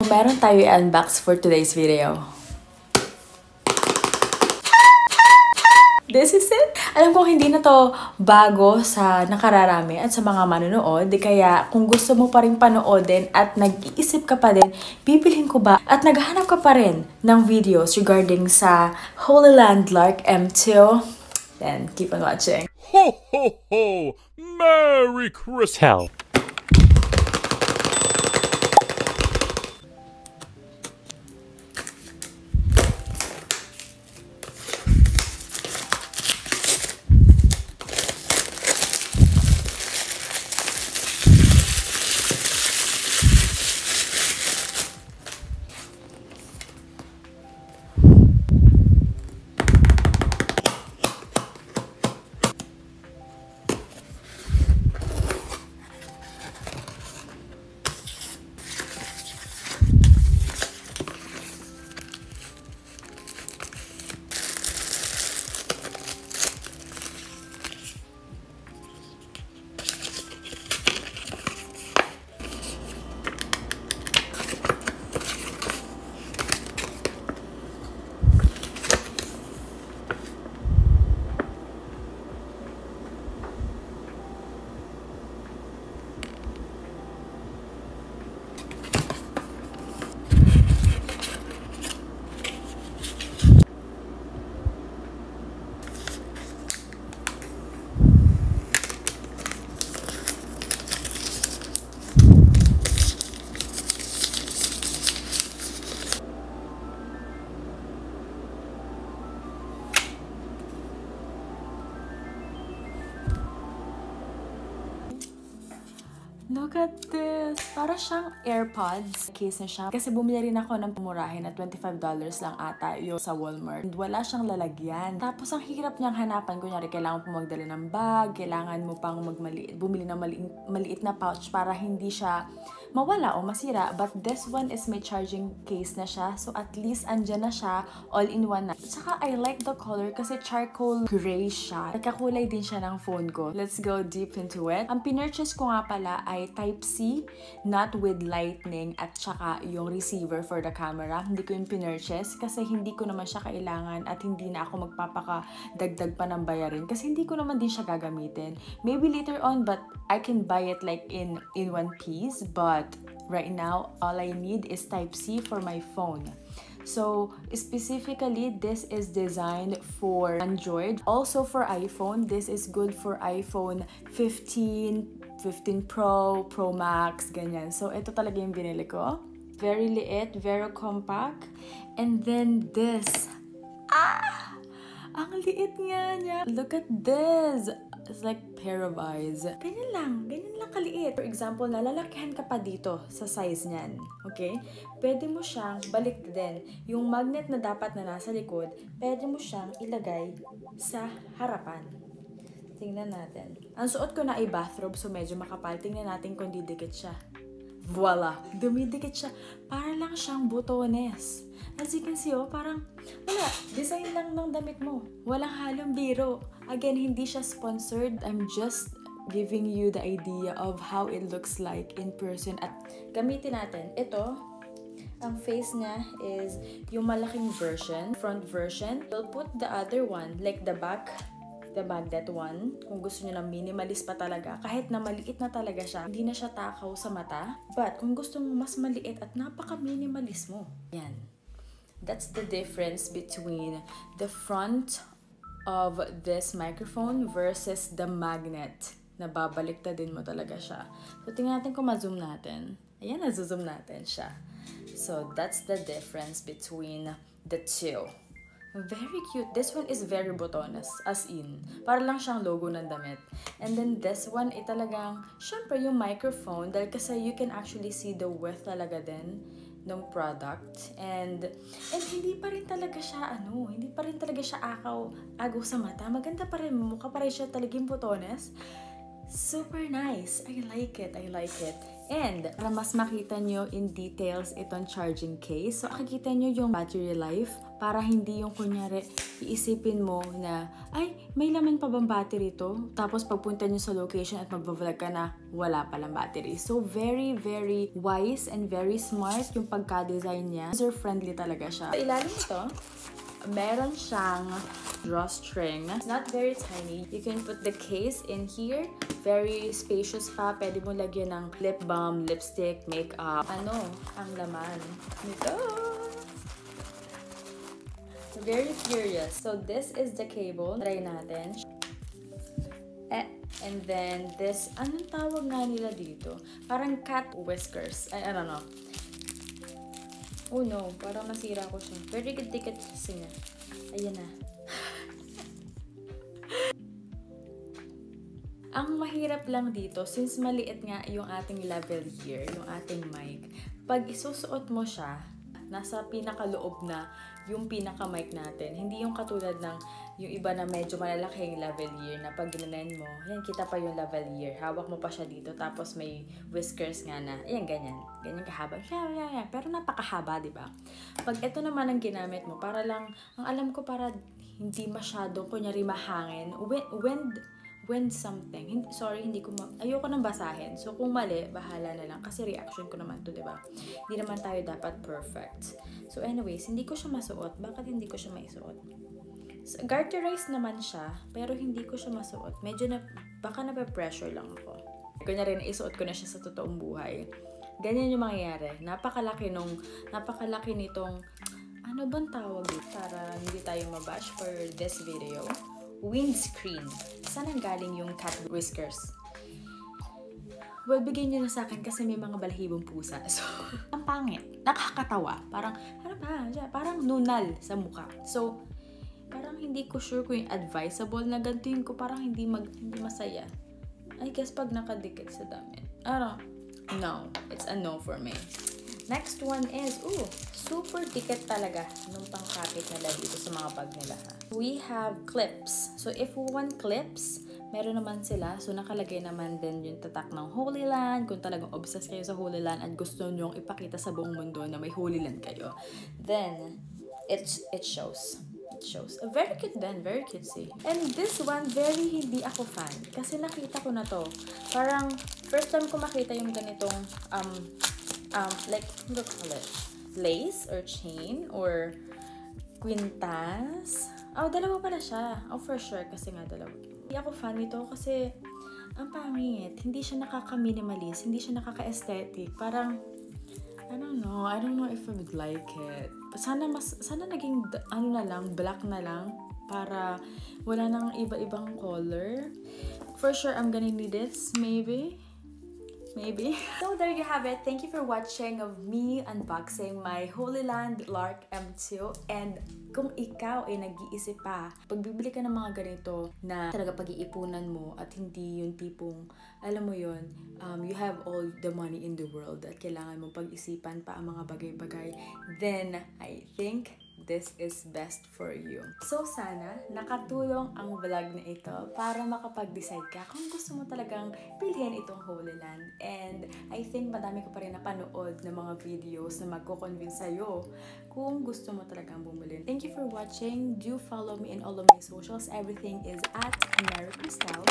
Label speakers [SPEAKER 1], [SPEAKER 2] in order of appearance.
[SPEAKER 1] meron tayo i-unbox for today's video. This is it. Alam kong hindi na to bago sa nakararami at sa mga manonood. Kaya kung gusto mo pa rin panoodin at nag-iisip ka pa din, bibilhin ko ba? At naghahanap ka pa rin ng videos regarding sa Holy Land Lark M2, then keep on watching.
[SPEAKER 2] Ho, ho, ho! Merry Christmas!
[SPEAKER 1] Look at this! Para siyang AirPods. Case na siya. Kasi bumili rin ako ng pumurahin na $25 lang ata yung sa Walmart. And wala siyang lalagyan. Tapos ang hirap niyang hanapan. Kunyari, kailangan mo magdala ng bag. Kailangan mo pang bumili ng maliit na pouch para hindi siya mawala o masira. But this one is may charging case na siya. So at least andyan na siya. All-in-one na. At saka I like the color kasi charcoal gray siya. Nagkakulay din siya ng phone ko. Let's go deep into it. Ang pinurchase ko nga pala ay Type-C, not with lightning, at saka yung receiver for the camera. Hindi ko yung pinurchase kasi hindi ko naman siya kailangan at hindi na ako magpapakadagdag pa ng bayarin kasi hindi ko naman din siya gagamitin. Maybe later on, but I can buy it like in one piece. But right now, all I need is Type-C for my phone. So, specifically, this is designed for Android. Also for iPhone, this is good for iPhone 15, 15 Pro, Pro Max, ganyan. So, ito talaga yung binili ko. Very liit, very compact. And then this. Ang liit nga niya. Look at this. It's like pair of eyes. Ganyan lang kaliit. For example, nalalakihan ka pa dito sa size niyan. Okay? Pwede mo siyang balik din. Yung magnet na dapat na nasa likod, pwede mo siyang ilagay sa harapan. Tingnan natin. Ang suot ko na ay bathrobe, so medyo makapal. Tingnan natin kung didikit siya. Voila! Dumidikit siya. Para lang siyang butones. As you can see, parang wala. Design lang ng damit mo. Walang halong biro. Again, hindi siya sponsored. I'm just giving you the idea of how it looks like in person. At gamitin natin. Ito, ang face niya is yung malaking version, front version. We'll put the other one, like the back, the magnet one. Kung gusto niyo ng minimalist pa talaga, kahit na maliit na talaga siya, hindi na siya takaw sa mata. But kung gusto mo mas maliit at napaka-minimalist mo, yan. That's the difference between the front of this microphone versus the magnet. Nababaliktadin mo talaga siya. So, tingnan natin kung ma-zoom natin. Ayan, na-zoom natin siya. So, that's the difference between the two. Very cute. This one is very botones, as in. Para lang siyang logo ng damit. And then this one ay talagang, syempre yung microphone, dahil kasi you can actually see the width talaga din ng product. And hindi pa rin talaga siya, hindi pa rin talaga siya agaw sa mata. Maganda pa rin, mukha pa rin siya talagang botones. Super nice. I like it. And para mas makita nyo in details itong charging case, so makikita nyo yung battery life para hindi yung kunyari iisipin mo na, ay, may laman pa bang battery to? Tapos pagpunta nyo sa location at magbablog ka na, wala palang battery. So very, very wise and very smart yung pagka-design niya. User-friendly talaga siya. Sa ilalim ito, meron siyang drawstring. Not very tiny. You can put the case in here. Very spacious pa. Pwede mo lagyan ng lip balm, lipstick, makeup. Ano ang laman nito? Very curious. So this is the cable. Try natin. And then this, anong tawag nga nila dito? Parang cat whiskers. I don't know. Oh no, parang nasira ko siya. Very good ticket kasi niya. Ayan na. Ang mahirap lang dito, since maliit nga yung ating level here, yung ating mic, pag isusuot mo siya, nasa pinakaloob na yung pinaka-mic natin. Hindi yung katulad ng yung iba na medyo malalaking level ear na pag ginanen mo, yan, kita pa yung level ear. Hawak mo pa siya dito, tapos may whiskers nga na, ayan, ganyan. Ganyan kahaba. Pero napakahaba, di ba? Pag ito naman ang ginamit mo, para lang, ang alam ko para hindi masyadong, kunyari mahangin, wind something. Hindi ko ayoko nang basahin. So, kung mali, bahala na lang. Kasi reaction ko naman to, di ba? Hindi naman tayo dapat perfect. So, anyways, hindi ko siya masuot. Bakit hindi ko siya maisuot? So, garterized naman siya, pero hindi ko siya masuot. Medyo baka nape-pressure lang ako. Kunyari, isuot ko na siya sa totoong buhay. Ganyan yung mangyayari. Napakalaki nitong, ano bang tawag dito? Para hindi tayo mabash for this video. Windscreen. Saan ang galing yung cat whiskers? Well, bigyan nyo na sa akin kasi may mga balahibong pusa. So, ang pangit. Nakakatawa. Parang, ano ba? Parang nunal sa mukha. So, parang hindi ko sure kung yung advisable na gantuin ko. Parang hindi masaya. I guess pag nakadikit sa damit. No. It's a no for me. Next one is, super dikit talaga nung pangkapit nila dito sa mga bag nila. We have clips. So, if we want clips, meron naman sila. So, nakalagay naman din yung tatak ng Holy Land. Kung talagang obsessed kayo sa Holy Land at gusto nyong ipakita sa buong mundo na may Holy Land kayo, then, it shows. It shows. Very cute din. Very cutesy. And this one, very hindi ako fan. Kasi nakita ko na to. Parang, first time ko makita yung ganitong, like, what do you call it? Lace or chain or quintas. Dalawa pala siya. For sure, kasi nga dalawa. Hindi ako fan nito kasi ang pangit. Hindi siya nakaka-minimalist. Hindi siya nakaka-aesthetic. Parang, I don't know if I would like it. Sana naging, black na lang para wala nang iba-ibang color. For sure, I'm gonna need this, maybe. So there you have it. Thank you for watching of me unboxing my Holy Land Lark M2. And kung ikaw ay nag-iisip pa, pagbibili ka ng mga ganito na talaga pag-iipunan mo at hindi yung tipong, alam mo yun, you have all the money in the world at kailangan mong pag-isipan pa ang mga bagay-bagay, then I think this is best for you. So sana nakatulong ang vlog na ito para makapag-decide ka kung gusto mo talagang bilhin itong Holy Land. And I think madami ko pa rin napanood ng mga videos na magko-convince sa'yo kung gusto mo talagang bumili. Thank you for watching. Do follow me in all of my socials. Everything is at Mary Cristel.